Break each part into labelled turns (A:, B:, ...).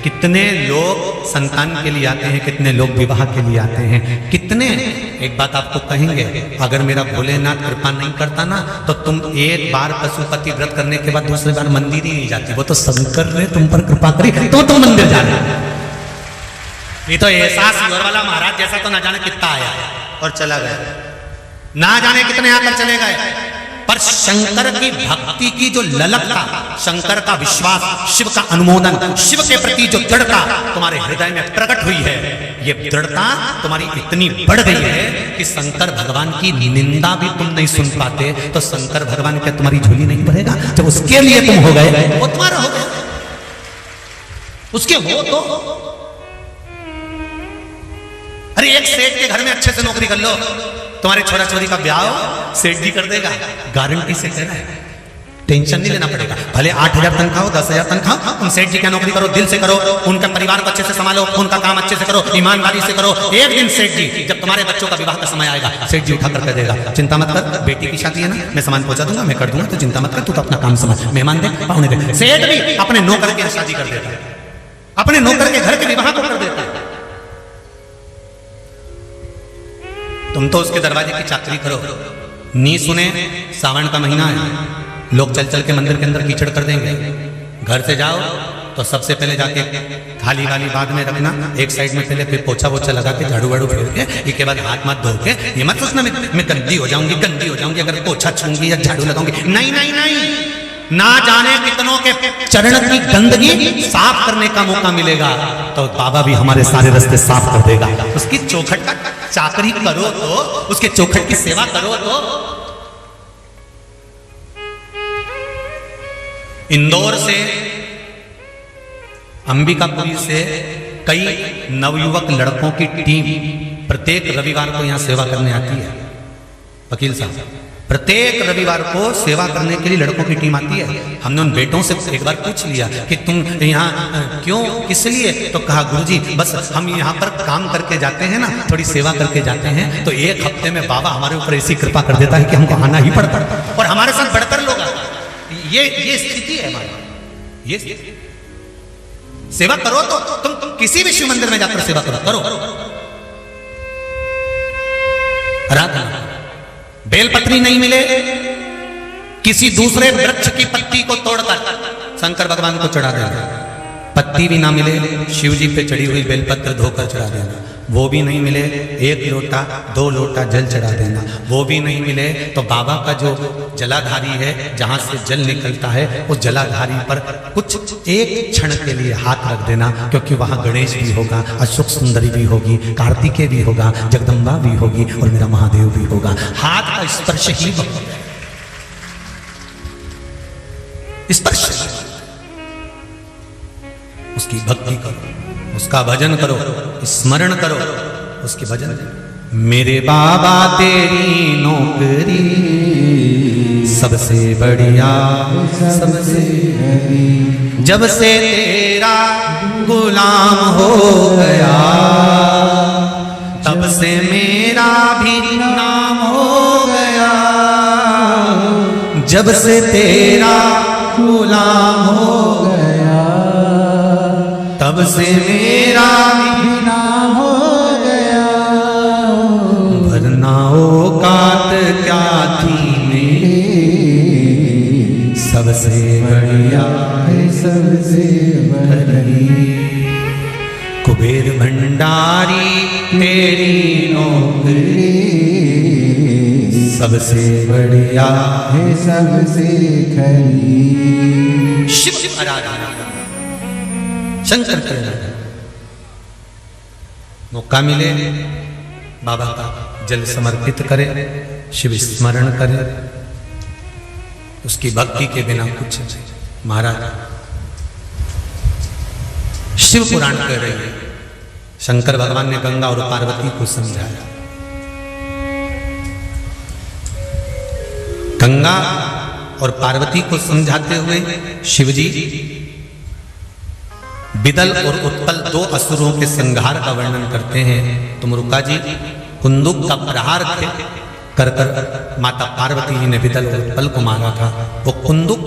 A: कितने लोग संतान के लिए आते हैं, कितने लोग विवाह के लिए आते हैं, कितने। एक बात आपको कहेंगे, अगर मेरा भोलेनाथ कृपा नहीं करता ना तो तुम एक बार पशुपति व्रत करने के बाद दूसरी बार मंदिर ही नहीं जाती। वो तो शंकर ने तुम पर कृपा करी तो तुम मंदिर जा रहे। ये तो ऐसा सियोर वाला महाराज जैसा तो ना जाने कितना आया और चला गया, ना जाने कितने आकर चले गए। पर शंकर की भक्ति की जो ललक था, शंकर का विश्वास, शिव का अनुमोदन, शिव के प्रति जो दृढ़ता तुम्हारे हृदय में प्रकट हुई है, ये दृढ़ता तुम्हारी इतनी बढ़ गई है कि शंकर भगवान की निंदा भी तुम नहीं सुन पाते। तो शंकर भगवान क्या तुम्हारी झोली नहीं भरेगा? जब उसके लिए तुम हो गए, वो तुम्हारा हो गया, उसके हो तो। अरे एक सेठ के घर में अच्छे से नौकरी कर लो, तुम्हारे छोरा छोरी का ब्याह सेठ जी कर देगा, गारंटी से कह रहा है, टेंशन नहीं लेना पड़ेगा। भले 8,000 तनख्वाह हो, 10,000 तनख्वाह, तुम सेठ जी क्या नौकरी करो, दिल से करो, उनका परिवार को अच्छे से संभालो, उनका काम अच्छे से करो, ईमानदारी से करो। एक दिन सेठ जी, जब तुम्हारे बच्चों का विवाह का समय आएगा, सेठ जी उठा कर कह देगा, चिंता मत कर, बेटी की शादी है ना, मैं सामान पहुंचा दूंगा, मैं कर दूंगा, तो चिंता मत कर, तू तो अपना काम समझ, मेहमान दे, पाहुने दे। सेठ भी अपने नौकर की शादी कर देता है, अपने नौकर के घर के विवाह को कर देता है। तुम तो उसके दरवाजे की चाकरी करो। नी सुने, सावन का महीना है, लोग चल चल के मंदिर के अंदर कीचड़ कर देंगे। घर से जाओ तो सबसे पहले जाके थाली वाली बाद में रखना, एक साइड में पहले, फिर पोछा वोछा लगा के, झाड़ू वाड़ू फेर के, इसके बाद हाथ मत धो के, ये मत सोचना मैं गंदी हो जाऊंगी अगर पोछा छूंगी या झाड़ू लगाऊंगी। नहीं नहीं नहीं, ना जाने कितनों के चरण की गंदगी साफ करने का मौका मिलेगा तो बाबा भी हमारे सारे रास्ते साफ कर देगा। उसकी चौखट का चाकरी करो तो, उसके चौखट की सेवा करो तो। इंदौर से, अंबिकापुरी से कई नवयुवक लड़कों की टीम प्रत्येक रविवार को यहां सेवा करने आती है। वकील साहब, प्रत्येक रविवार को सेवा करने के लिए लड़कों की टीम आती है। हमने उन बेटों से एक बार पूछ लिया कि तुम यहाँ क्यों, किस लिए? तो कहा गुरुजी बस हम यहाँ पर काम करके जाते हैं ना, थोड़ी सेवा करके जाते हैं, तो एक हफ्ते में बाबा हमारे ऊपर ऐसी कृपा कर देता है कि हमको आना ही पड़ता है और हमारे साथ बढ़कर लोग आते हैं। ये स्थिति है हमारी। ये सेवा करो तो तुम किसी भी शिव मंदिर में जाकर सेवा करो। आराधना, बेलपत्री नहीं मिले, किसी दूसरे वृक्ष की पत्ती को तोड़कर शंकर भगवान को चढ़ा देना। पत्ती भी ना मिले, शिव जी पे चढ़ी हुई बेलपत्र धोकर चढ़ा देना। वो भी नहीं मिले, 1 लोटा 2 लोटा जल चढ़ा देना। वो भी नहीं मिले तो बाबा का जो जलाधारी है, जहां से जल निकलता है, उस जलाधारी पर कुछ एक क्षण के लिए हाथ रख देना, क्योंकि वहां गणेश भी होगा, अशोक सुंदरी भी होगी, कार्तिकेय भी होगा, जगदम्बा भी होगी और मेरा महादेव भी होगा। हाथ का स्पर्श ही स्पर्श, उसकी भक्ति करो, उसका भजन करो, स्मरण करो, उसके भजन। मेरे बाबा तेरी नौकरी सबसे बढ़िया, सबसे जब से तेरा गुलाम हो गया, तब से मेरा भी नाम हो गया। जब से तेरा गुलाम हो गया, तब से मेरा भी नाम हो गया। वरना औकात क्या थी मेरी, सबसे बढ़िया है, सबसे बढ़िया। कुबेर भंडारी तेरी नौकरी सबसे बढ़िया है, सबसे खरी। शिव आराधना, शंकर की आराधना। मौका मिले बाबा का जल समर्पित करे, शिव स्मरण करे, उसकी भक्ति के बिना कुछ नहीं। महाराज शिव पुराण कह रहे हैं, शंकर भगवान ने गंगा और पार्वती को समझाया। गंगा और पार्वती को समझाते हुए शिवजी बिदल और उत्पल 2 असुरों के संहार का वर्णन करते हैं। तुम रुका जी, कुंदुक का प्रहार कर माता पार्वती जी ने बिदल और उत्पल को मारा था। वो कुंदुक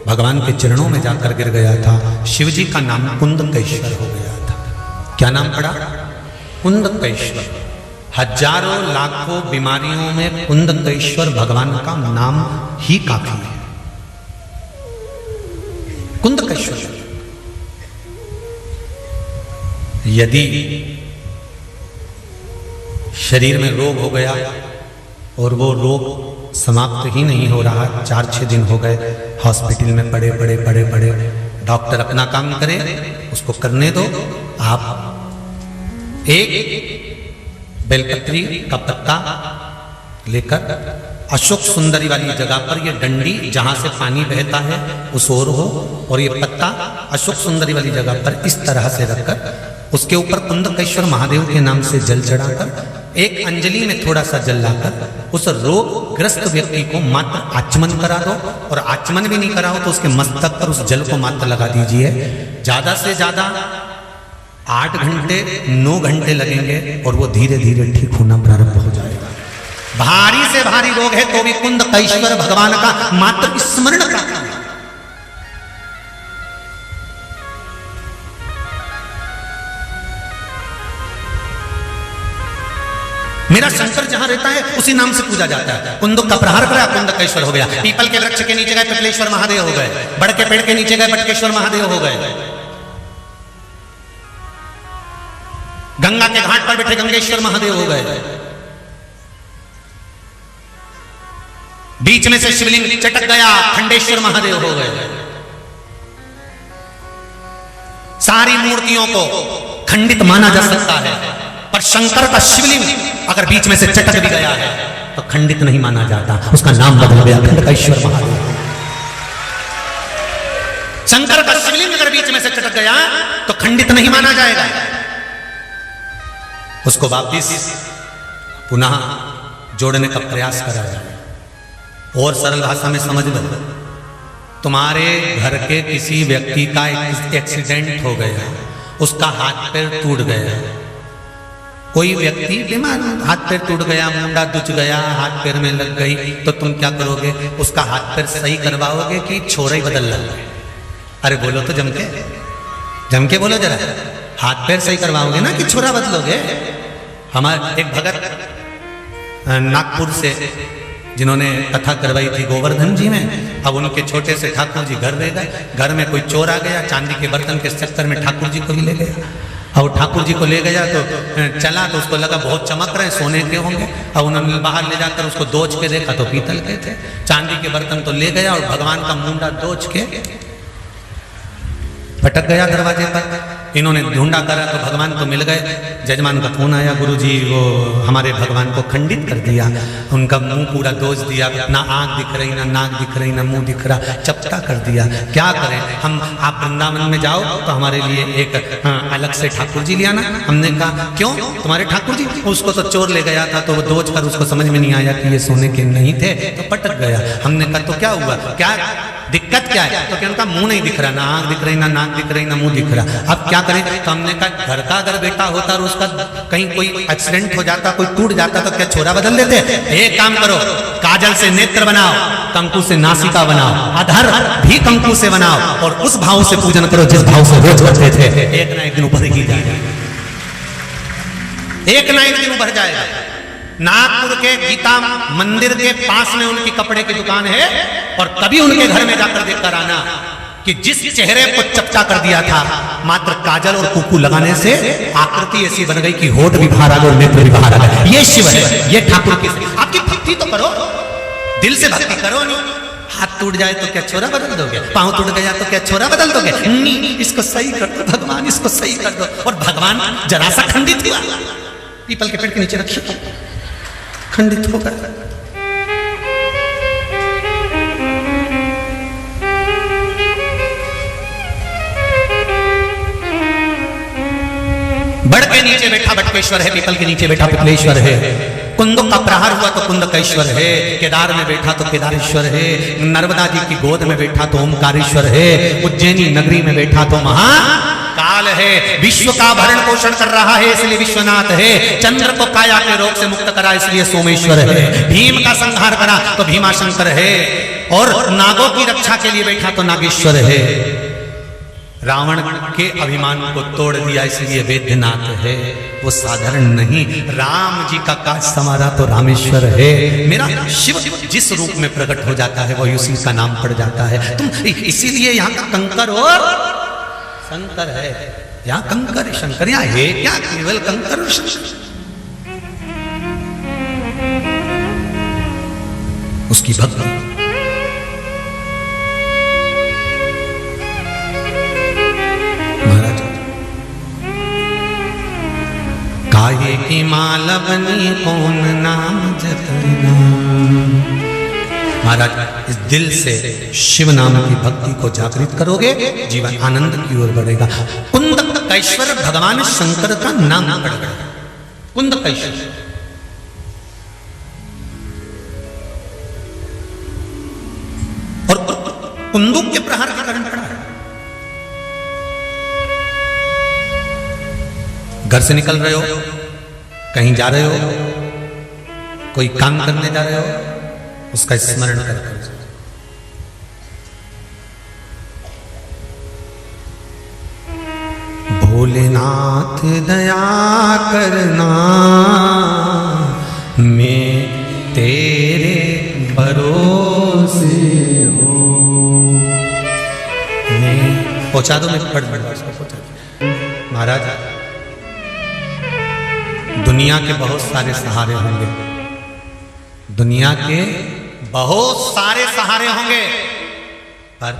A: भगवान के चरणों में जाकर गिर गया था। शिव जी का नाम कुंदकेश्वर हो गया था। क्या नाम पड़ा? कुंदकेश्वर। हजारों लाखों बीमारियों में कुंदकेश्वर भगवान का नाम ही काफी है। कुंदकेश्वर। यदि शरीर में रोग हो गया और वो रोग समाप्त ही नहीं हो रहा, 4-6 दिन हो गए हॉस्पिटल में पड़े पड़े पड़े पड़े, डॉक्टर अपना काम करे, उसको करने दो। आप एक बेलपत्री का पत्ता लेकर अशोक सुंदरी वाली जगह पर, ये डंडी जहां से पानी बहता है उस ओर हो, और ये पत्ता अशोक सुंदरी वाली जगह पर इस तरह से रखकर उसके ऊपर कुंदकेश्वर महादेव के नाम से जल चढ़ाकर एक अंजलि में थोड़ा सा जल लाकर उस रोगग्रस्त व्यक्ति को मात्र आचमन करा दो, और आचमन भी नहीं करा हो तो उसके मस्तक पर उस जल को मात्र लगा दीजिए। ज्यादा से ज्यादा 8 घंटे 9 घंटे लगेंगे और वो धीरे धीरे ठीक होना प्रारंभ हो जाएगा। भारी से भारी रोग है तो भी कुंदकेश्वर भगवान का मात्र स्मरण करना। मेरा शंकर जहां रहता है उसी नाम से पूजा जाता है। कुंदक का प्रहार करा, कुंदकेश्वर हो गया। पीपल के वृक्ष के नीचे गए पिपलेश्वर महादेव हो गए, बड़ के पेड़ के नीचे गए बटकेश्वर महादेव हो गए, गंगा के घाट पर बैठे गंगेश्वर महादेव हो गए, बीच में से शिवलिंग चटक गया खंडेश्वर महादेव हो गए। सारी मूर्तियों को खंडित माना जा सकता है, पर शंकर का शिवलिंग अगर बीच में से चटक भी गया है तो खंडित नहीं माना जाता, उसका नाम बदल गया खंडकेश्वर महादेव। शंकर का शिवलिंग अगर बीच में से चटक गया तो खंडित नहीं माना जाएगा, उसको वापिस पुनः जोड़ने का प्रयास करा जाए। और सरल भाषा में समझ लो, तुम्हारे घर के किसी व्यक्ति का एक्सीडेंट हो गया, उसका हाथ पैर टूट गया, कोई व्यक्ति बीमार, हाथ पैर टूट गया, मुंडा दुच गया, हाथ पैर में लग गई, तो तुम क्या करोगे? उसका हाथ पैर सही करवाओगे कि छोरा ही बदल लोगे? अरे बोलो तो जम के बोलो जरा, हाथ पैर सही करवाओगे ना कि छोरा बदलोगे? हमारे एक भगत नागपुर से जिन्होंने कथा करवाई थी गोवर्धन जी में, अब उनके छोटे से ठाकुर जी घर ले गए। घर में कोई चोर आ गया, चांदी के बर्तन के चक्कर में ठाकुर जी को भी ले गया। और ठाकुर जी को ले गया तो चला तो उसको लगा बहुत चमक रहे, सोने के होंगे। अब उन्होंने बाहर ले जाकर उसको दोच के देखा तो पीतल के थे। चांदी के बर्तन तो ले गया और भगवान का मुंडा दोच के पटक गया दरवाजे पर। इन्होंने ढूंढा करा तो भगवान तो मिल गए। जजमान का फोन आया, गुरुजी वो हमारे भगवान को खंडित कर दिया, उनका मुंह पूरा दोष दिया, ना आंख दिख रही, ना नाक दिख रही, ना मुंह दिख रहा, चपटा कर दिया। क्या करें हम? आप वृंदावन में जाओ तो हमारे लिए एक अलग से ठाकुर जी ले आना। हमने कहा क्यों? तुम्हारे ठाकुर जी? उसको तो चोर ले गया था तो वो दोच कर उसको समझ में नहीं आया कि ये सोने के नहीं थे तो पटक गया। हमने कहा तो क्या हुआ, क्या दिक्कत क्या है? तो क्या उनका मुंह नहीं दिख रहा, ना आंख दिख रही, ना नाक दिख रही, ना मुंह दिख रहा। अब क्या करें? तो हमने कहा घर का अगर बेटा होता और उसका कहीं कोई एक्सीडेंट हो जाता, कोई टूट जाता तो क्या छोरा बदल देते? एक काम करो, काजल से नेत्र बनाओ, कंकु से नासिका बनाओ, अधर भी कंकु से बनाओ और उस भाव से पूजन करो जिस भाव से रोज करते थे। एक ना एक दिन उभर ही जाएगा, एक ना एक दिन उभर जाएगा। नागपुर के गीता मंदिर के पास में उनकी कपड़े की दुकान है और कभी उनके घर में जाकर देखकर आना कि जिस चेहरे को चपटा कर दिया था मात्र काजल और कुकू लगाने से आकृति ऐसी बन गई कि होठ भी बाहर आ गए और नेत्र भी बाहर आ गए। ये शिव है, ये ठाकुर की। आपकी भक्ति तो करो, दिल से भक्ति करो। नहीं हाथ टूट जाए तो क्या छोरा बदल दोगे? पांव टूट गया तो क्या छोरा बदल दोगे? नहीं, इसको सही कर दो भगवान, इसको सही कर दो। और भगवान जरा सा खंडित हुआ, पीपल के पेड़ के नीचे रखिए, खंडित होगा। बड़ के नीचे बैठा बटकेश्वर है, पीपल के नीचे बैठा पिपलेश्वर है। कुंदक का प्रहार हुआ तो कुंदकेश्वर है, केदार में बैठा तो केदारेश्वर है, नर्मदा जी की गोद में बैठा तो ओमकारेश्वर है, उज्जैनी नगरी में बैठा तो काल है, विश्व का भरण पोषण कर रहा है इसलिए विश्वनाथ है, चंद्र को काया के रोग से मुक्त करा इसलिए सोमेश्वर है, भीम का संहार करा तो भीमाशंकर है, और नागों की रक्षा के लिए बैठा तो नागेश्वर है, रावण के अभिमान को तोड़ दिया इसलिए वेद्यनाथ है। वो साधारण नहीं, राम जी का काज संवारा तो रामेश्वर है। मेरा शिव जिस रूप में प्रकट हो जाता है वही उसी का नाम पड़ जाता है। तुम इसीलिए यहाँ का कंकर और शंकर है, यहाँ कंकर शंकर, यहाँ है क्या केवल कंकर और शंकर। उसकी भक्ति काहे की माला बनी कौन नाम जपना। महाराज इस दिल से शिव नाम की भक्ति को जागृत करोगे, जीवन आनंद की ओर बढ़ेगा। कुंदकेश्वर भगवान शंकर का नाम पड़ गया, कुंदकेश्वर। और कुंदुक के प्रहार के कारण पड़ा है। घर से निकल रहे हो, कहीं जा रहे हो, कोई काम करने जा रहे हो, उसका स्मरण करके भोलेनाथ दया करना, मैं तेरे भरोसे हो। मैं पहुंचा दो, मैं पढ़ महाराज दुनिया के बहुत सारे सहारे होंगे, दुनिया के बहुत सारे सहारे होंगे, पर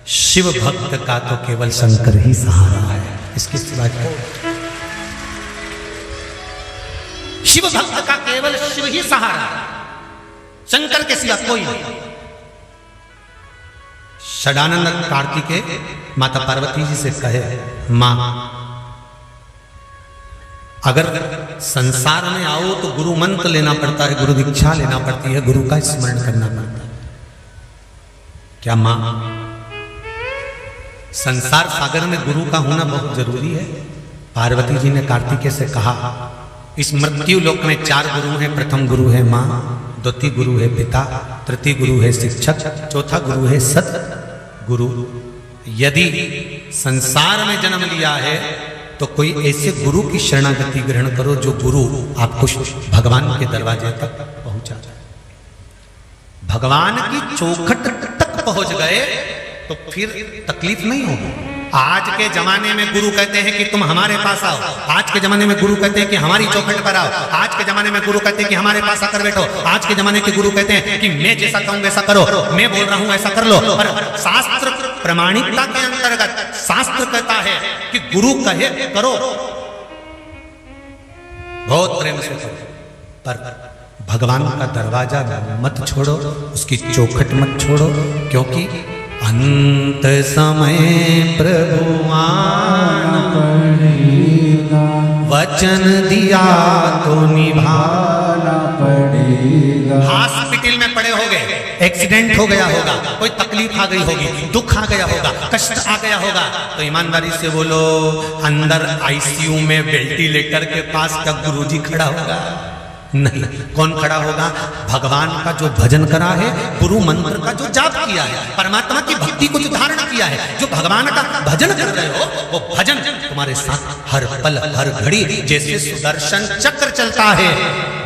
A: शिव भक्त का तो केवल शंकर ही सहारा है। इसके सिवा शिव भक्त का केवल शिव ही सहारा है, शंकर के सिवा कोई नहीं। षडानंद कार्तिकेय माता पार्वती जी से कहे, मां अगर संसार में आओ तो गुरु मंत्र लेना पड़ता है, गुरु दीक्षा लेना पड़ती है, गुरु का स्मरण करना पड़ता है। क्या मां संसार सागर में गुरु का होना बहुत जरूरी है? पार्वती जी ने कार्तिकेय से कहा, इस मृत्यु लोक में 4 गुरु हैं। प्रथम गुरु है मां, द्वितीय गुरु है पिता, तृतीय गुरु है शिक्षक, चौथा गुरु है सत गुरु। यदि संसार में जन्म लिया है तो कोई ऐसे गुरु की शरणागति ग्रहण करो जो गुरु आपको भगवान के दरवाजे तक पहुंचा जाए। भगवान की चौखट तक पहुंच गए तो फिर तकलीफ नहीं होगी। आज के जमाने में गुरु कहते हैं कि तुम हमारे पास आओ, आज के जमाने में गुरु कहते हैं कि हमारी चौखट पर आओ, आज के जमाने में गुरु कहते हैं कि हमारे पास आकर बैठो, आज के जमाने के गुरु कहते हैं कि मैं जैसा कहूंगा ऐसा करो, मैं बोल रहा हूं ऐसा कर लो। पर शास्त्र प्रमाणिकता के अंतर्गत शास्त्र कहता है कि गुरु कहे करो, बहुत प्रेम से करो, पर भगवान का दरवाजा मत छोड़ो, उसकी चौखट मत छोड़ो, क्योंकि अंत समय प्रभु आना पड़ेगा, वचन दिया तो निभाना पड़ेगा। हॉस्पिटल में पड़े होगे, एक्सीडेंट हो गया होगा, कोई तकलीफ आ गई होगी, दुख आ गया होगा, कष्ट आ गया होगा, तो ईमानदारी से बोलो, अंदर आईसीयू में वेंटिलेटर के पास क्या गुरुजी खड़ा होगा? नहीं। कौन खड़ा होगा? भगवान का जो भजन करा है, गुरु मंत्र का जो जाप किया है, परमात्मा की भक्ति को जो धारण किया है, जो भगवान का भजन कर रहे हो, वो भजन तुम्हारे साथ हर पल हर घड़ी, जैसे सुदर्शन चक्र चलता है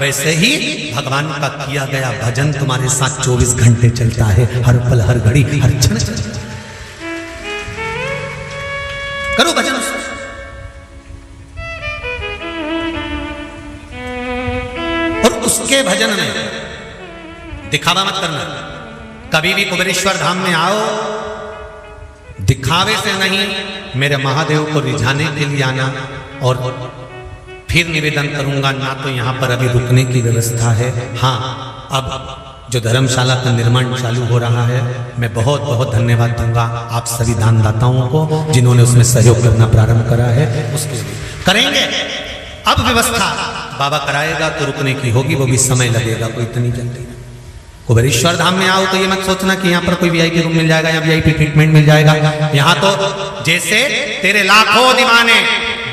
A: वैसे ही भगवान का किया गया भजन तुम्हारे साथ 24 घंटे चलता है, हर पल हर घड़ी हर क्षण चलता है। करो भजन। उसके भजन में दिखावा मत करना। कभी भी कुबेरेश्वर धाम में आओ, दिखावे से नहीं, मेरे महादेव को रिझाने के लिए आना। और फिर निवेदन करूंगा, ना तो यहां पर अभी रुकने की व्यवस्था है। हाँ, अब जो धर्मशाला का निर्माण चालू हो रहा है, मैं बहुत बहुत धन्यवाद दूंगा आप सभी दानदाताओं को जिन्होंने उसमें सहयोग करना प्रारंभ करा है। उसके लिए करेंगे। अब व्यवस्था बाबा कराएगा तो रुकने की होगी, वो भी समय लगेगा, कोई इतनी जल्दी। कुबेरेश्वर धाम में आओ तो ये मत सोचना कि यहाँ पर कोई वीआईपी रूम मिल जाएगा या वीआईपी ट्रीटमेंट मिल जाएगा। यहाँ तो जैसे तेरे लाखों दीवाने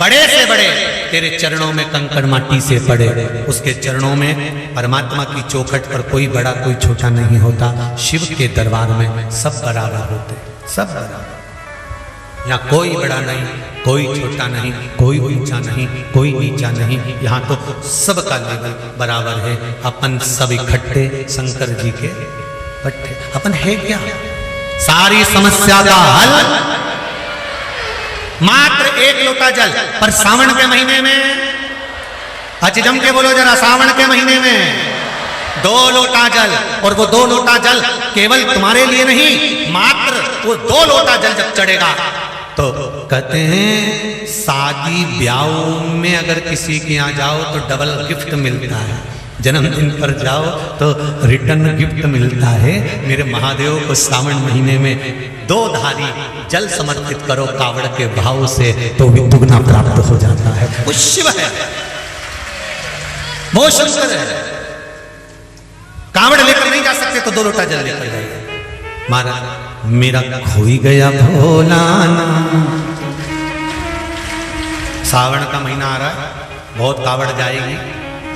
A: बड़े से बड़े तेरे चरणों में कंकड़ माटी से पड़े, उसके चरणों में परमात्मा की चौखट पर कोई बड़ा कोई छोटा नहीं होता। शिव के दरबार में सब बराबर होते, सब बराबर। यहाँ कोई बड़ा नहीं, कोई छोटा नहीं, कोई ऊंचा नहीं, कोई नीचा नहीं। यहाँ तो सबका लेवल बराबर है। अपन सब इकट्ठे शंकर जी के पट्टे। अपन है क्या? सारी समस्या का हल मात्र एक लोटा जल। पर सावन के महीने में, अच्छी जम के बोलो जरा, सावन के महीने में 2 लोटा जल। और वो 2 लोटा जल केवल तुम्हारे लिए नहीं, मात्र वो 2 लोटा जल जब चढ़ेगा तो कहते हैं शादी ब्याह में अगर किसी के यहाँ जाओ तो डबल गिफ्ट मिलता है, जन्मदिन पर जाओ तो रिटर्न गिफ्ट मिलता है। मेरे महादेव को सावन महीने में 2 धारी जल समर्पित करो कावड़ के भाव से, तो भी दुगना प्राप्त हो जाता है। वो शिव है, वो शंकर है। कावड़ लेकर नहीं जा सकते तो 2 लोटा जल लेकर जाइए। महाराज मेरा खोई गया भोलाना। सावन का महीना आ रहा है, बहुत कावड़ जाएगी।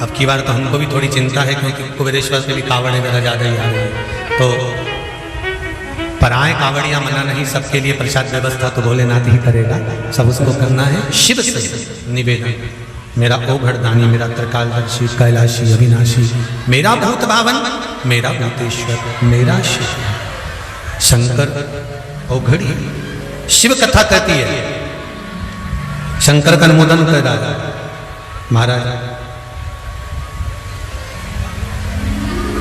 A: अब की बार तो हमको भी थोड़ी चिंता है, क्योंकि कुबेरेश्वर से भी कावड़ वगैरह ज़्यादा ही आ रही है। तो पराए कावड़ियाँ मना नहीं, सबके लिए प्रसाद व्यवस्था तो भोलेनाथ ही करेगा, सब उसको करना है। शिव से निवेदन, मेरा ओघड़दानी, मेरा त्रिकालदर्शी, कैलाशी, अविनाशी, मेरा भूत भावन, मेरा भूतेश्वर, मेरा शिव शंकर ओघड़ी। शिव कथा कहती है, शंकर का अनुमोदन कर रहा है महाराज।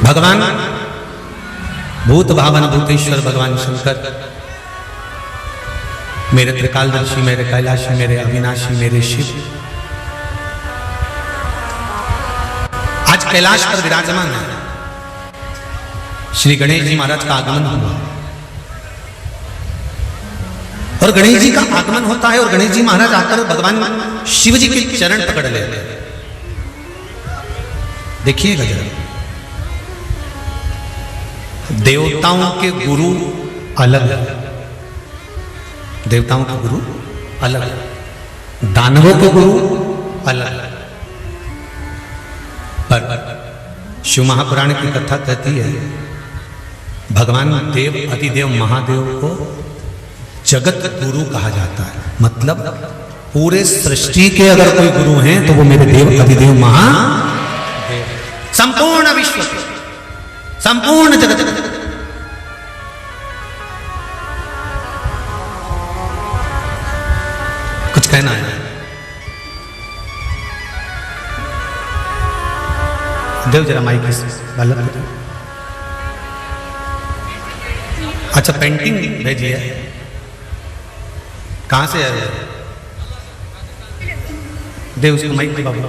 A: भगवान भूत भावन भूतेश्वर भगवान शंकर, मेरे त्रिकालदर्शी, मेरे कैलाशी, मेरे अविनाशी, मेरे शिव आज कैलाश पर विराजमान है। श्री गणेश जी महाराज का आगमन हुआ, और गणेश जी का आगमन होता है और गणेश जी महाराज आकर भगवान शिव जी के चरण पकड़ लेते हैं। देखिएगा जरा, देवताओं के गुरु अलग, देवताओं के गुरु अलग, दानवों के गुरु अलग। पर शिव महापुराण की कथा कहती है, भगवान देव अतिदेव महादेव को जगत गुरु कहा जाता है। मतलब पूरे सृष्टि के अगर कोई गुरु हैं तो वो मेरे देव अतिदेव महादेव, संपूर्ण विश्व, संपूर्ण जगत। कुछ कहना है? देव जरा माइक गलत। अच्छा, पेंटिंग भेजिए, कहाँ से आया? देव उसको माइक दे बाबू।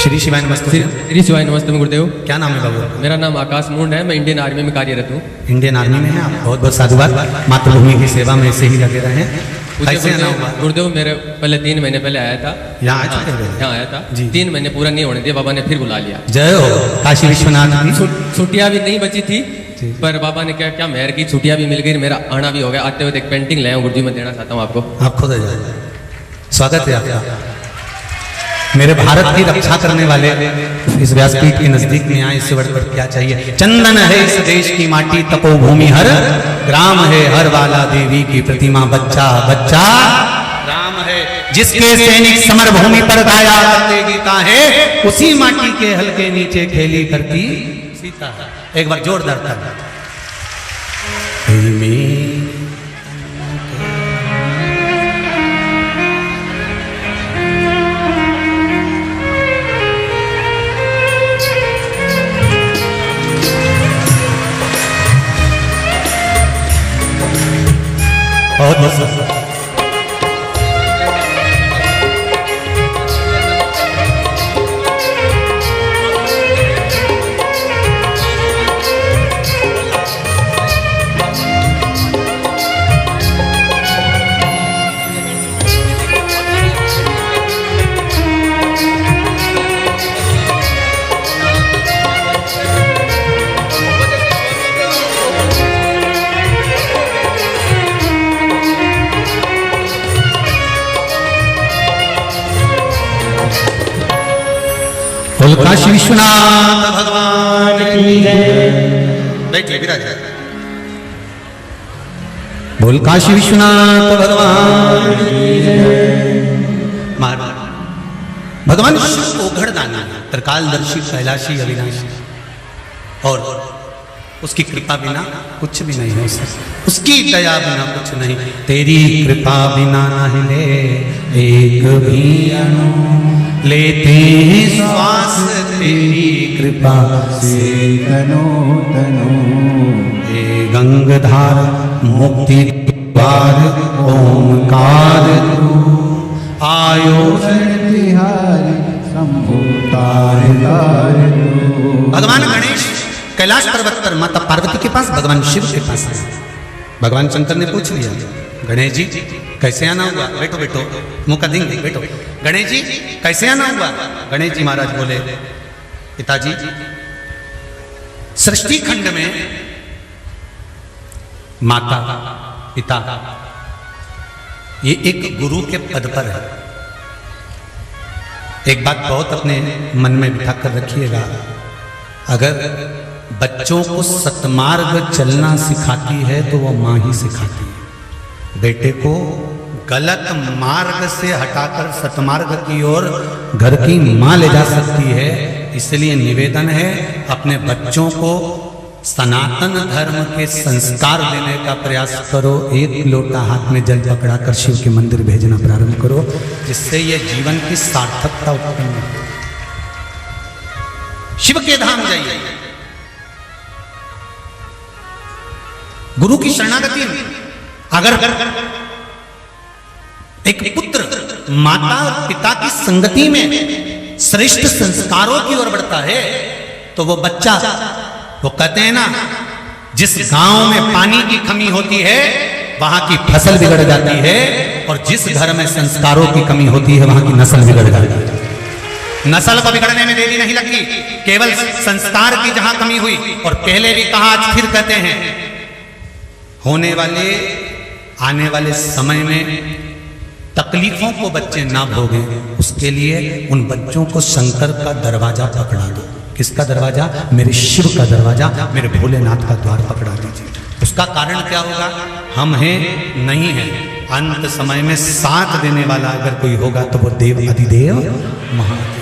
A: श्री शिवाय नमस्ते।
B: श्री शिवाय नमस्ते गुरुदेव।
A: क्या नाम है बाबू?
B: मेरा नाम आकाश मुंड है, मैं इंडियन आर्मी में कार्यरत हूँ।
A: इंडियन आर्मी में है आप? बहुत बहुत साधुवाद, मातृभूमि की सेवा में ऐसे ही लगे रहे हैं। कैसे आना हुआ?
B: गुरुदेव मेरे पहले 3 महीने पहले आया था, यहाँ आया था जी। 3 महीने पूरा नहीं होने दिया, बाबा ने फिर बुला लिया।
A: जय हो काशी विश्वनाथ।
B: छुट्टियाँ भी नहीं बची थी, पर बाबा ने क्या मेहर की, छुट्टियाँ भी मिल गई, मेरा आना भी हो गया। आते हुए एक पेंटिंग लाया हूँ गुरुजी, मैं देना चाहता हूँ आपको।
A: आप खुद स्वागत है आपका। मेरे भारत की रक्षा करने वाले इस व्यासपीठ के नजदीक में आए, इससे बढ़कर क्या चाहिए। चंदन है इस देश की माटी, तपोभूमि हर ग्राम है, हर वाला देवी की प्रतिमा, बच्चा बच्चा राम है। जिसके सैनिक समर भूमि पर गाया करते गीता है, उसी माटी के हल्के नीचे खेली करती सीता। एक बार जोरदार ताली। बहुत बहुत बोल काशी विश्वनाथ भगवान की जय। बैठिए विराज। बोल काशी विश्वनाथ भगवान की जय। महाराज भगवान शिव ओघड़दानी त्रिकालदर्शी कैलाशी अविनाशी और उसकी कृपा बिना कुछ भी नहीं हो सकता, उसकी दया बिना कुछ नहीं। तेरी कृपा बिना नहीं ले एक भी अणु, लेते हैं श्वास तेरी कृपा से तनो तनो। हे गंगाधार मुक्ति द्वार ओंकार आयो
C: तिहारी शंभु तारकार।
A: भगवान गणेश कैलाश पर्वत पर माता पार्वती के पास, भगवान शिव के पास है। भगवान शंकर ने पूछ लिया, गणेश जी कैसे आना हुआ? बैठो बैठो, मुँह देंगे, बैठो। गणेश जी कैसे आना हुआ? गणेश जी महाराज बोले, पिताजी सृष्टि खंड में माता पिता ये एक गुरु के पद पर है। एक बात बहुत अपने मन में बिठा कर रखिएगा, अगर बच्चों को सतमार्ग चलना सिखाती है तो वो माँ ही सिखाती है। बेटे को गलत मार्ग से हटाकर सतमार्ग की ओर घर की माँ ले जा सकती है। इसलिए निवेदन है, अपने बच्चों को सनातन धर्म के संस्कार देने का प्रयास करो। एक लोटा हाथ में जल पकड़ाकर शिव के मंदिर भेजना प्रारंभ करो, जिससे ये जीवन की सार्थकता उत्पन्न हो। शिव के धाम जाइए, गुरु की शरणागति में अगर एक पुत्र माता और पिता की संगति में श्रेष्ठ संस्कारों की ओर बढ़ता है तो वो बच्चा, वो कहते हैं ना, जिस गांव में पानी की कमी होती है वहां की फसल बिगड़ जाती है, और जिस घर में संस्कारों की कमी होती है वहां की नस्ल बिगड़ जाती है। नस्ल को बिगड़ने में देरी नहीं लगती, केवल संस्कार की जहां कमी हुई। और पहले भी कहा, आज फिर कहते हैं, होने वाले आने वाले समय में तकलीफों को बच्चे ना भोगें, उसके लिए उन बच्चों को शंकर का दरवाजा पकड़ा दो। किसका दरवाजा? मेरे शिव का दरवाजा, मेरे भोलेनाथ का द्वार पकड़ा दीजिए। उसका कारण क्या होगा? हम हैं नहीं हैं। अंत समय में साथ देने वाला अगर कोई होगा तो वो देव अधिदेव महादेव।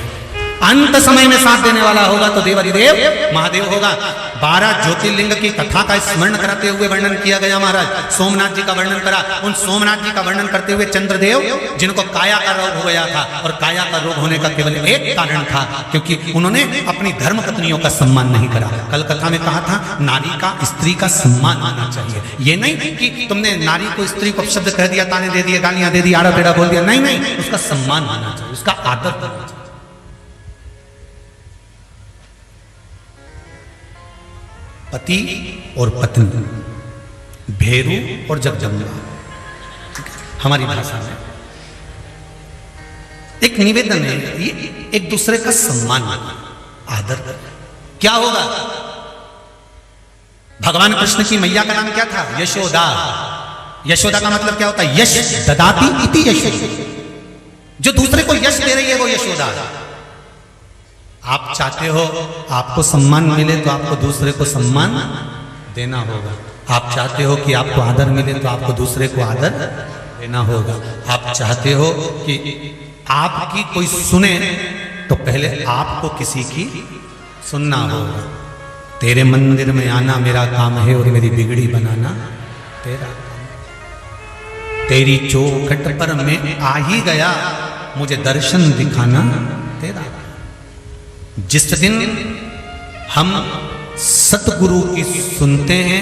A: अंत समय में साथ देने वाला होगा तो देव अधिदेव महादेव होगा। 12 ज्योतिर्लिंग की कथा का स्मरण कराते हुए वर्णन किया गया महाराज। सोमनाथ जी का वर्णन करा, उन सोमनाथ जी का वर्णन करते हुए चंद्रदेव जिनको काया का रोग हो गया था, और काया का रोग होने का केवल एक कारण था, क्योंकि उन्होंने अपनी धर्म पत्नियों का सम्मान नहीं करा। कल कथा में कहा था, नारी का स्त्री का सम्मान आना चाहिए। ये नहीं कि तुमने नारी को स्त्री को शब्द कह दिया, ताने दे दिए, गालियां दे दी, आड़ा टेढ़ा बोल दिया। नहीं नहीं, उसका सम्मान आना चाहिए, उसका आदर करना चाहिए। पति और पत्नी, भेरू और जगदम्बा, हमारी भाषा में एक निवेदन है, ये एक दूसरे का सम्मान आदर। क्या होगा? भगवान कृष्ण की मैया का नाम क्या था? यशोदा। यशोदा का मतलब क्या होता है? यश ददाती इति यशो। जो दूसरे को यश दे रही है वो यशोदा। आप चाहते हो आपको सम्मान मिले तो आपको दूसरे को सम्मान देना होगा। आप चाहते हो कि आपको आदर मिले तो आपको दूसरे को आदर देना होगा। आप चाहते हो कि आपकी कोई सुने तो पहले आपको किसी की सुनना होगा। तेरे मंदिर में आना मेरा काम है और मेरी बिगड़ी बनाना तेरा काम। तेरी चौखट पर मैं आ ही गया, मुझे दर्शन दिखाना तेरा। जिस दिन हम सतगुरु की सुनते हैं,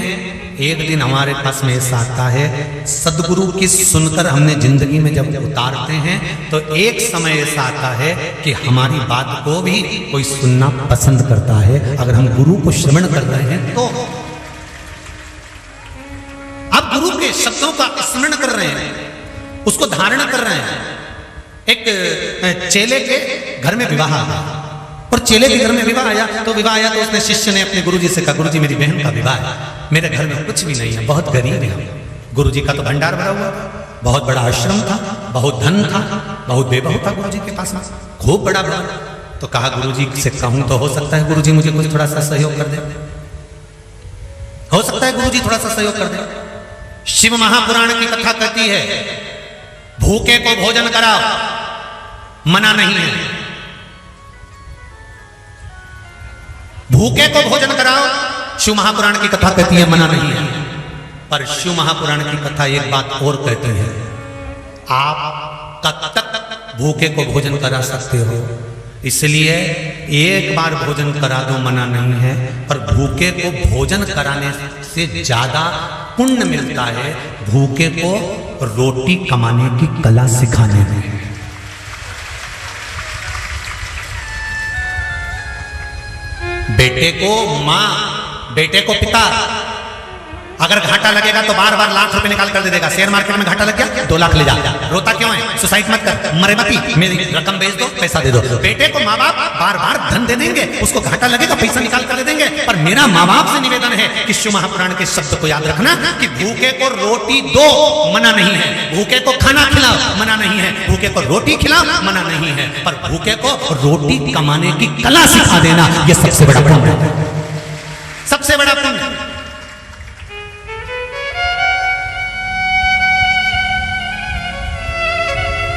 A: एक दिन हमारे पास में ऐसा आता है, सदगुरु की सुनकर हमने जिंदगी में जब उतारते हैं तो एक समय ऐसा आता है कि हमारी बात को भी कोई सुनना पसंद करता है, अगर हम गुरु को श्रवण कर रहे हैं तो। आप गुरु के शब्दों का स्मरण कर रहे हैं, उसको धारण कर रहे हैं। एक चेले के घर में विवाह आया, और चेले के घर में विवाह आया तो उसने शिष्य ने अपने गुरुजी से कहा, गुरुजी मेरी बहन का विवाह है, मेरे घर में कुछ भी नहीं है, बहुत गरीब है। गुरुजी का तो भंडार भरा हुआ था, बहुत बड़ा आश्रम था, बहुत धन था, बहुत बेबहू था गुरुजी के पास में, खूब बड़ा बड़ा। तो कहा गुरुजी से कहूं तो हो सकता है गुरुजी मुझे कुछ थोड़ा सा सहयोग कर दे, हो सकता है गुरुजी थोड़ा सा सहयोग कर दे। शिव महापुराण की कथा कहती है भूखे को भोजन कराओ, मना नहीं है। भूखे को भोजन कराओ, शिव महापुराण की कथा कहती है मना नहीं है। पर शिव महापुराण की कथा एक बात और कहती है, आप कब तक भूखे को भोजन करा सकते हो। इसलिए एक बार भोजन करा दो, मना नहीं है, पर भूखे को भोजन कराने से ज्यादा पुण्य मिलता है भूखे को रोटी कमाने की कला सिखाने में। बेटे को मां, बेटे को पिता, अगर घाटा लगेगा तो बार बार लाख रुपए निकाल कर दे देगा। शेयर मार्केट में घाटा लग गया 2 लाख ले जा, रोता क्यों है, सुसाइड मत कर, मरे मती, मेरी रकम बेच दो, पैसा दे दो। बेटे को माँ बाप बार बार धन दे देंगे, उसको घाटा लगेगा पैसा निकाल कर दे देंगे। पर मेरा माँ बाप से निवेदन है कि शिव महापुराण के शब्द को याद रखना कि भूखे को रोटी दो, मना नहीं है। भूखे को खाना खिलाओ, मना नहीं है। भूखे को रोटी खिलाओ, मना नहीं है। पर भूखे को रोटी कमाने की कला सिखा देना, यह सबसे बड़ा पुण्य है, सबसे बड़ा पुण्य।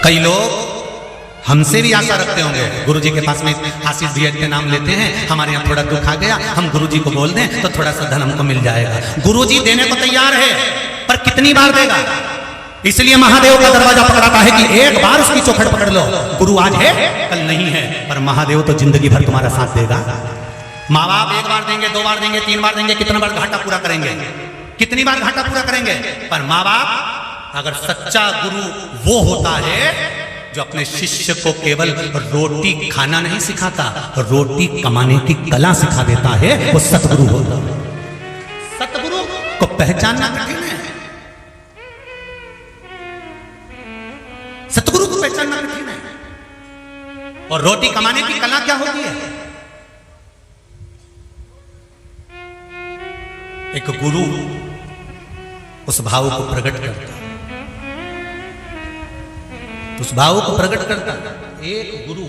A: कई लोग हमसे भी आशा रखते होंगे, गुरुजी के पास में आशीष भैया के नाम लेते हैं, हमारे यहाँ थोड़ा दुख आ गया, हम गुरुजी को बोल दें तो थोड़ा सा धन हमको मिल जाएगा। गुरुजी देने को तैयार है, पर कितनी बार देगा। इसलिए महादेव का दरवाजा पकड़ाता है कि एक बार उसकी चौखट पकड़ लो। गुरु आज है कल नहीं है, पर महादेव तो जिंदगी भर तुम्हारा साथ देगा। माँ बाप एक बार देंगे, 2 बार देंगे, 3 बार देंगे, कितना बार घाटा पूरा करेंगे, कितनी बार घाटा पूरा करेंगे। पर माँ बाप अगर सच्चा गुरु वो होता है जो अपने शिष्य को केवल रोटी खाना नहीं सिखाता, रोटी कमाने की कला सिखा देता है, वो सतगुरु होता है। सतगुरु को पहचानना कठिन है, सतगुरु को पहचानना कठिन है। और रोटी कमाने की कला क्या होती है। एक गुरु उस भाव को प्रकट करता है, उस भाव को प्रकट करता है। एक गुरु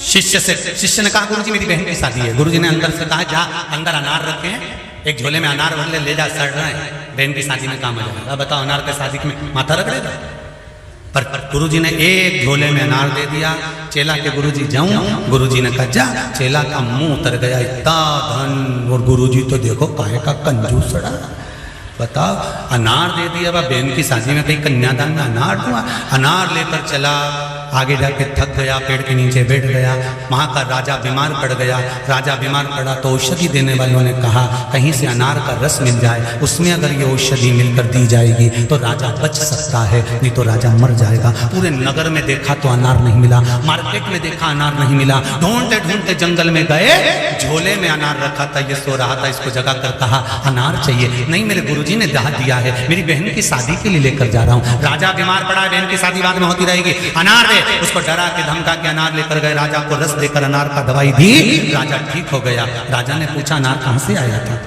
A: शिष्य से, शिष्य ने कहा गुरुजी मेरी बहन की शादी है। गुरुजी ने अंदर से कहा जा अंदर अनार रखे हैं, एक झोले में अनार भर ले जा, सड़ रहे हैं, बहन की शादी में काम आ जाएगा। बताओ अनार के शादी में माथा रख देगा। पर गुरुजी ने एक झोले में अनार दे दिया। चेला के गुरुजी जाऊं, गुरुजी ने कहा जा। चेला का मुंह उतर गया, इतना धन। और गुरुजी तो देखो काहे का कंजूस सड़ा, बताओ अनार दे दिया। अब बहन की शादी में कहीं कन्यादान में अनार दूंगा। अनार लेकर चला, आगे जाके थक गया, पेड़ के नीचे बैठ गया। वहाँ का राजा बीमार पड़ गया। राजा बीमार पड़ा तो औषधि देने वालों ने कहा कहीं से अनार का रस मिल जाए, उसमें अगर ये औषधि मिलकर दी जाएगी तो राजा बच सकता है, नहीं तो राजा मर जाएगा। पूरे नगर में देखा तो अनार नहीं मिला, मार्केट में देखा अनार नहीं मिला। ढूंढते ढूंढते जंगल में गए, झोले में अनार रखा था, ये सो रहा था। इसको जगा कर कहा अनार चाहिए। नहीं मेरे गुरुजी ने दाह दिया है, मेरी बहन की शादी के लिए लेकर जा रहा हूँ। राजा बीमार पड़ा है, बहन की शादी बाद में होती रहेगी, अनार दे। उसको डरा के धमका के अनार लेकर गए। राजा को रस देकर अनार का दवाई दी, राजा ठीक हो गया। राजा ने पूछा अनार कहां से आया था।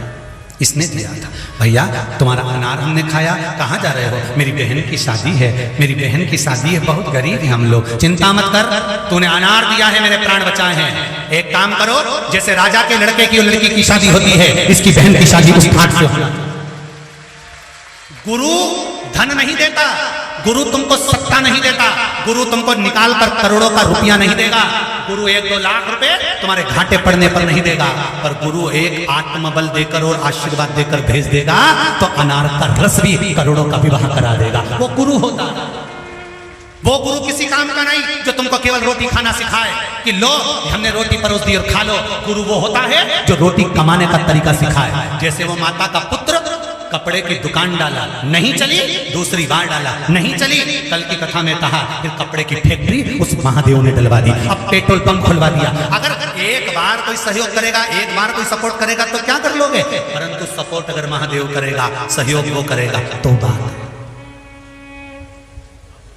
A: इसने दिया था। भैया तुम्हारा अनार हमने खाया, कहाँ जा रहे हो। मेरी बहन की शादी है, मेरी बहन की शादी है, बहुत गरीब है हम लोग। चिंता मत कर, तूने अनार दिया है, मेरे प्राण बचाए हैं। एक काम करो, जैसे राजा के लड़के की और लड़की की शादी होती है, इसकी बहन की शादी उस घाट से होना। गुरु धन नहीं देता, गुरु तुमको सत्ता नहीं देता, गुरु तुमको निकाल कर करोड़ों का रुपया नहीं देगा। गुरु 1-2 लाख रुपए तुम्हारे घाटे पड़ने पर नहीं देगा, पर गुरु एक आत्मबल देकर और आशीर्वाद देकर भेज देगा तो अनार का रस भी करोड़ों का विवाह करा देगा। वो गुरु होता है। वो गुरु किसी काम का नहीं जो तुमको केवल रोटी खाना सिखाए कि लो हमने रोटी परोस दी और खा लो। गुरु वो होता है जो रोटी कमाने का तरीका सिखाए। जैसे वो माता का पुत्र कपड़े की दुकान डाला, नहीं चली, दूसरी बार डाला, नहीं चली, कल की कथा में कहा फिर कपड़े की फैक्ट्री उस महादेव ने डलवा दी। अब पेट्रोल पंप खुलवा दिया। अगर एक बार कोई सहयोग करेगा, एक बार कोई सपोर्ट करेगा तो क्या कर लोगे, परंतु सपोर्ट अगर महादेव करेगा, सहयोग वो करेगा तो बात।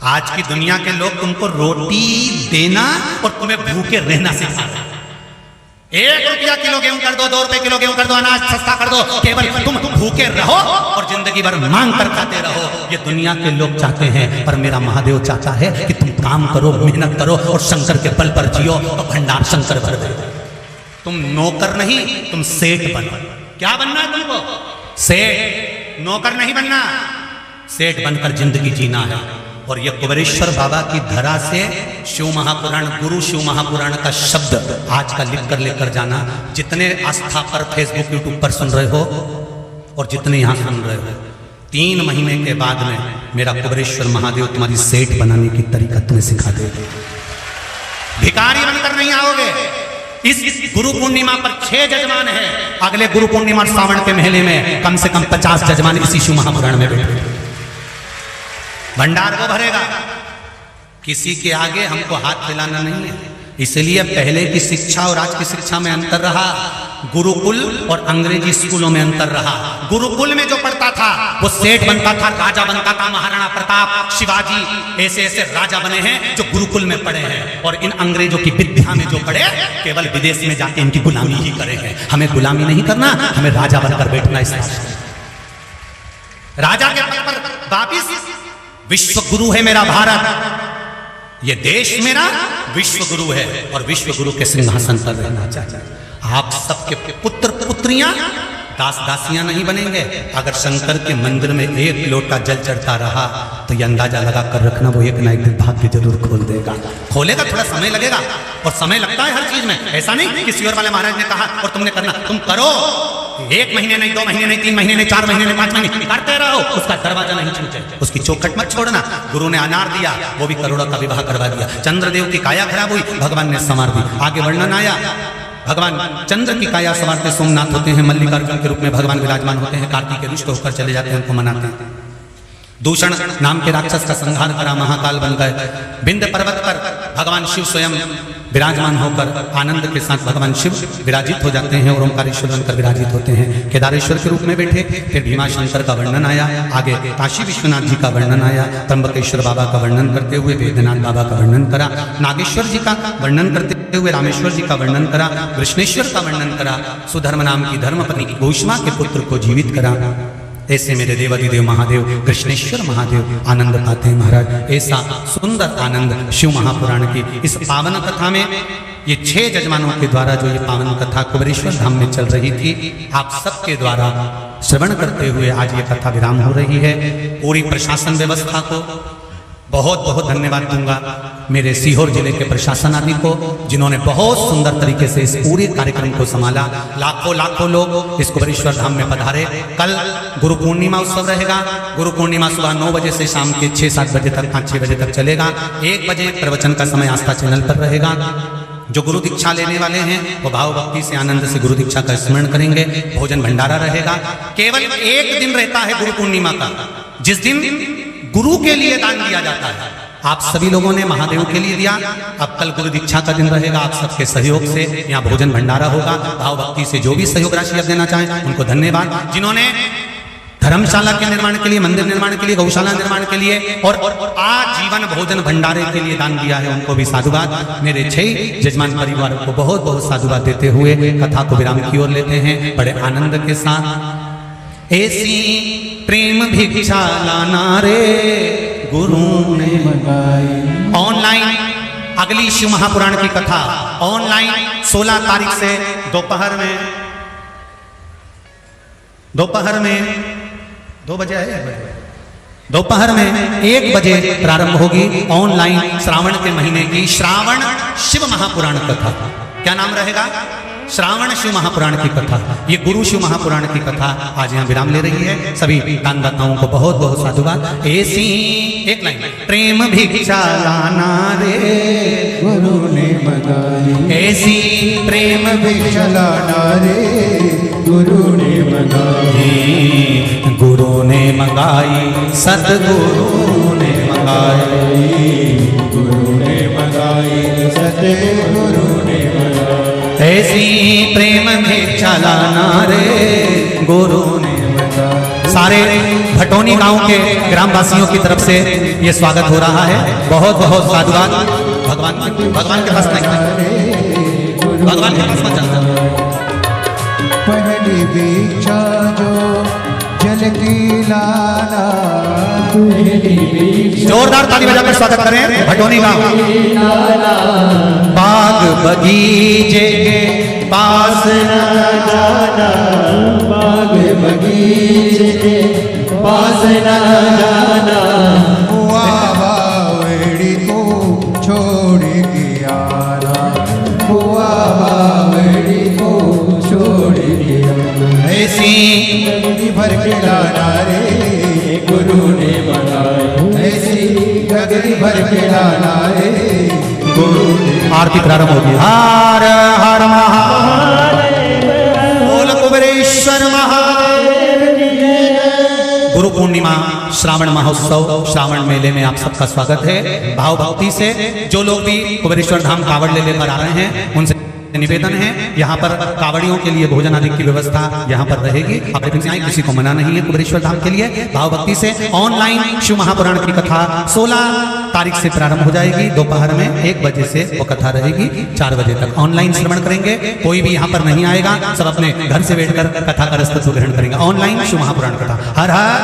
A: आज की दुनिया के लोग तुमको रोटी देना और तुम्हें भूखे रहना सिखा रहे हैं। 1 रुपया किलो गेहूं कर दो, 2 रुपए किलो गेहूं कर दो, अनाज सस्ता कर दो, केवल तुम भूखे रहो और जिंदगी भर मांग कर खाते रहो। ये दुनिया के लोग चाहते हैं, पर मेरा महादेव चाहता है कि तुम काम करो, मेहनत करो और शंकर के बल पर जियो और भंडार शंकर भर दे। तुम नौकर नहीं, तुम सेठ बनो। क्या बनना है तुमको? सेठ। नौकर नहीं बनना, सेठ बनकर जिंदगी जीना है। और ये कुबेरेश्वर बाबा की धरा से शिव महापुराण, गुरु शिव महापुराण का शब्द आज का लिख कर लेकर जाना। जितने आस्था पर फेसबुक यूट्यूब पर सुन रहे हो और जितने यहाँ सुन रहे हो, 3 महीने के बाद में मेरा कुबेरेश्वर महादेव तुम्हारी सेठ बनाने की तरीका तुम्हें सिखा देगा। भिखारी बनकर नहीं आओगे। इस गुरु पूर्णिमा पर 6 जजमान है। अगले गुरु पूर्णिमा सावन के महीने में कम से कम 50 जजमान इसी शिव महापुराण में बैठे। भंडार वो भरेगा। किसी के आगे हमको हाथ फैलाना नहीं है। इसलिए पहले की शिक्षा और आज की शिक्षा में अंतर रहा। गुरुकुल और अंग्रेजी स्कूलों में अंतर रहा। गुरुकुल में जो पढ़ता था वो सेठ बनता था, राजा बनता था। महाराणा प्रताप, शिवाजी, ऐसे ऐसे राजा बने हैं जो गुरुकुल में पढ़े हैं। और इन अंग्रेजों की विद्या में जो पढ़े, केवल विदेश में जाके इनकी गुलामी ही करे हैं। हमें गुलामी नहीं करना, हमें राजा बनकर बैठना। इस राजा के पद पर वापिस विश्व गुरु है मेरा भारत। ये देश मेरा विश्व गुरु है और विश्व गुरु के सिंहासन पर रहना चाहिए। आप सबके पुत्र पुत्रियां दास दासियां नहीं बनेंगे। अगर शंकर के मंदिर में 1 लोटा जल चढ़ता रहा तो ये अंदाजा लगा कर रखना, वो एक ना एक दिन भाग्य जरूर खोल देगा। खोलेगा, थोड़ा समय लगेगा और समय लगता है हर चीज में। ऐसा नहीं कि सियोर वाले महाराज ने कहा और तुमने करना, तुम करो। 1 महीने नहीं, 2 महीने नहीं, 3 महीने नहीं, 4 महीने नहीं, 5 महीने करते रहो। उसका दरवाजा नहीं छूटे, उसकी चौखट मत छोड़ना। गुरु ने अनार दिया, वो भी करोड़ों का विवाह करवा दिया। चंद्रदेव की काया खराब हुई, भगवान ने संवार दी। आगे वर्णन आया, भगवान चंद्र की काया संवारते सोमनाथ होते हैं। मल्लिकार्जुन के रूप में भगवान विराजमान होते हैं। कार्तिक के रुष्ट होकर चले जाते हैं, उनको मनाते हैं। दूषण नाम के राक्षस का संहार करा, महाकाल बन गए। विंध्य पर्वत पर भगवान शिव स्वयं विराजमान होकर आनंद के साथ भगवान शिव विराजित हो जाते हैं और ओंकारेश्वर बनकर विराजित होते हैं। केदारेश्वर के रूप में बैठे। फिर भीमाशंकर का वर्णन आया, आगे काशी विश्वनाथ जी का वर्णन आया, त्र्यंबकेश्वर बाबा का वर्णन करते हुए वेद्यनाथ बाबा का वर्णन करा, नागेश्वर जी का वर्णन करते हुए रामेश्वर जी का वर्णन करा, कृष्णेश्वर का वर्णन करा, सुधर्म नाम की धर्मपत्नी भूष्मा के पुत्र को जीवित करा। ऐसे मेरे देवादिदेव महादेव कृष्णेश्वर महादेव आनंद पाते हैं महाराज। ऐसा सुंदर आनंद शिव महापुराण की इस पावन कथा में, ये 6 जजमानों के द्वारा जो ये पावन कथा कुबेरेश्वर धाम में चल रही थी, आप सबके द्वारा श्रवण करते हुए आज ये कथा विराम हो रही है। पूरी प्रशासन व्यवस्था को बहुत बहुत धन्यवाद दूंगा, मेरे सीहोर जिले के प्रशासन आदि को, जिन्होंने बहुत सुंदर तरीके से इस पूरे कार्यक्रम को संभाला। लाखों लाखों लोग इस कुबेरेश्वर धाम में पधारे। कल गुरु पूर्णिमा उत्सव रहेगा। गुरु पूर्णिमा सुबह 9 बजे से शाम के 6-7 बजे तक, 5-6 बजे तक चलेगा। 1 बजे प्रवचन का समय आस्था चैनल पर रहेगा। जो गुरु दीक्षा लेने वाले हैं वो भाव भक्ति से आनंद से गुरु दीक्षा का स्मरण करेंगे। भोजन भंडारा रहेगा। केवल 1 दिन रहता है गुरु पूर्णिमा का, जिस दिन गुरु के लिए दान दिया जाता है। आप सभी लोगों ने महादेव के लिए दिया। अब कल गुरु दीक्षा का दिन रहेगा। आप सबके सहयोग से यहाँ भोजन भंडारा होगा। भाव भक्ति से जो भी सहयोग राशि आप देना चाहें उनको धन्यवाद। जिन्होंने धर्मशाला के निर्माण के लिए, मंदिर निर्माण के लिए, गौशाला निर्माण के लिए और आजीवन भोजन भंडारे के लिए दान दिया है, उनको भी साधुवाद। मेरे 6 जजमान परिवारों को बहुत बहुत साधुवाद देते हुए कथा को विराम की ओर लेते हैं बड़े आनंद के साथ। ऐसी प्रेम भिक्षा लाना रे गुरु ने मंगाई। ऑनलाइन अगली शिव महापुराण की कथा ऑनलाइन 16 तारीख से दोपहर में 2 बजे है, दोपहर में 1 बजे प्रारंभ होगी ऑनलाइन श्रावण के महीने की श्रावण शिव महापुराण कथा। क्या नाम रहेगा? श्रावण शिव महापुराण की कथा। ये गुरु शिव महापुराण की कथा आज यहाँ विराम ले रही है। सभी दानदाताओं को बहुत बहुत साधुवाद। ऐसी एक लाइन, प्रेम भिक्षा लाना रे
C: गुरु ने मंगाई।
A: ऐसी प्रेम
C: भिक्षा लाना रे गुरु ने मंगाई।
A: गुरु ने मंगाई, सतगुरु ने मंगाई।
C: गुरु ने मंगाई, सतगुरु ने मंगाई।
A: ऐसी प्रेम भिक्षा लाना रे गुरु ने मंगाई। सारे भटोनी गांव के ग्रामवासियों की तरफ से ये स्वागत हो रहा है। बहुत बहुत साधुवाद। भगवान के पास नहीं, भगवान के पास मत जाना।
C: पहली दीक्षा जो जल की लाला,
A: जोरदार ताली बजाकर स्वागत करें भटोनी का। बाग बगीचे के पास न
C: जाना, बाग बगीचे के पास न जाना, हुआ बावड़ी को छोड़ के आना, हुआ बावड़ी को छोड़ के आना।
A: ऐसी
C: गगरी भर के लाना रे गुरु ने बनाए, ऐसी गगरी भर के लाना रे गुरु ने।
A: आरती प्रारंभ होगी। हर हर महादेव, बोल कुबेरेश्वर महादेव। गुरु पूर्णिमा श्रावण महोत्सव श्रावण मेले में आप सबका स्वागत है। भाव भक्ति से जो लोग भी कुबेरेश्वर धाम कावड़ ले लेकर आ रहे हैं उनसे निवेदन है, यहाँ पर कावड़ियों के लिए भोजन आदि की व्यवस्था यहाँ पर रहेगी। आप लेकिन से आए, किसी को मना नहीं है कुबेरेश्वर धाम के लिए। भाव भक्ति से ऑनलाइन शिव महापुराण की कथा 16 तारीख से प्रारंभ हो जाएगी। दोपहर में 1 बजे से वो कथा रहेगी, 4 बजे तक ऑनलाइन श्रवण करेंगे। कोई भी यहाँ पर नहीं आएगा, सब अपने घर से बैठकर कथा का रसत्व ग्रहण करेंगे। ऑनलाइन शिव महापुराण कथा। हर हर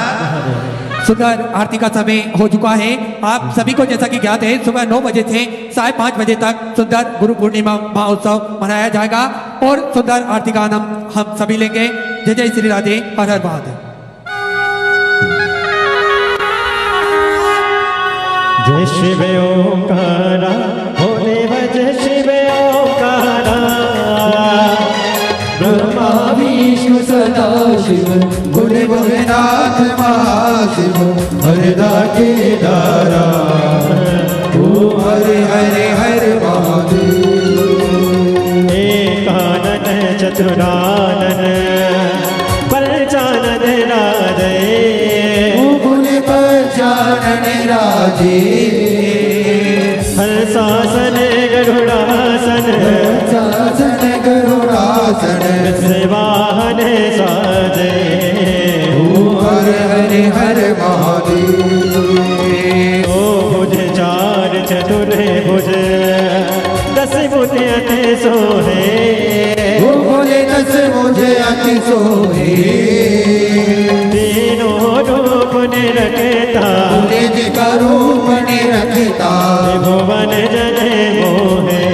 D: सुंदर आरती का समय हो चुका है। आप सभी को जैसा कि ज्ञात है सुबह 9 बजे से 5:30 बजे तक सुंदर गुरु पूर्णिमा महोत्सव मनाया जाएगा और सुंदर आरती का आनंद हम सभी लेंगे। जय जय श्री राधे, हर हर महादेव।
C: जय शिव ओंकारा, भोले भज शिव ओंकारा, ब्रह्मा विष्णु सदा शिव, भोले भोलेनाथ महाशिव, हरदा केदारा, ओ हरे हरे हरे महादेव। एकानन चतुरानन पंचानन राधे, ओ भोले पंचानन राधे, हंसासन गरुड़ासन, हंसासन गरुड़ासन, वाहन साजे, ओ हर हरे हर महादेव। ओ भुज 4 चतुर भुज, 10 भुज अति सोहे, ओ भोले 10 भुज अति सोहे, तीनों रूप निरखता, निज का रूप निरखता, भुवन जन मोहे,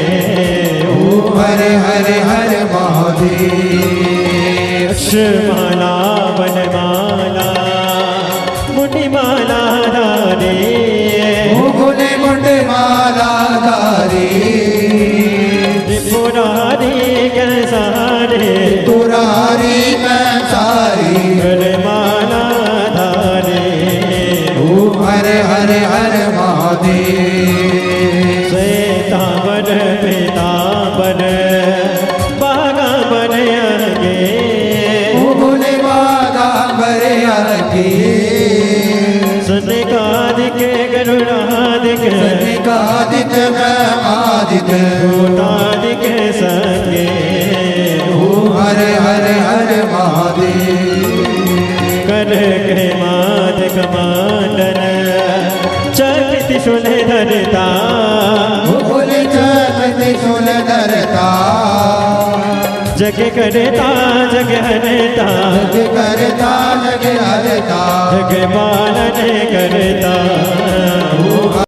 C: ओ हरे हरे हर महादेव। अक्षमाला वनमाला मुनिमाला धारे, ओ भोले मुंडमाला धारे, त्रिपुरारी कैसारे, त्रिपुरारी कैसारे, गलमाला धारे, ओ हरे हरे हर महादेव। श्वेतांबर पीतांबर बागांबर आगे, ओ भोले बागांबर आगे, सनिकादिक गरुड़ादिक, सनिकादिक ब्रह्मादिक, भूतादिक संगे, ओ हरे हरे हरे महादेव। कर के माद कमांडन, चक्र त्रिशूल धरता, ओ भोले चक्र त्रिशूल धरता, जग करता जग हरता, जग करता जग हरता, जग पालन करता।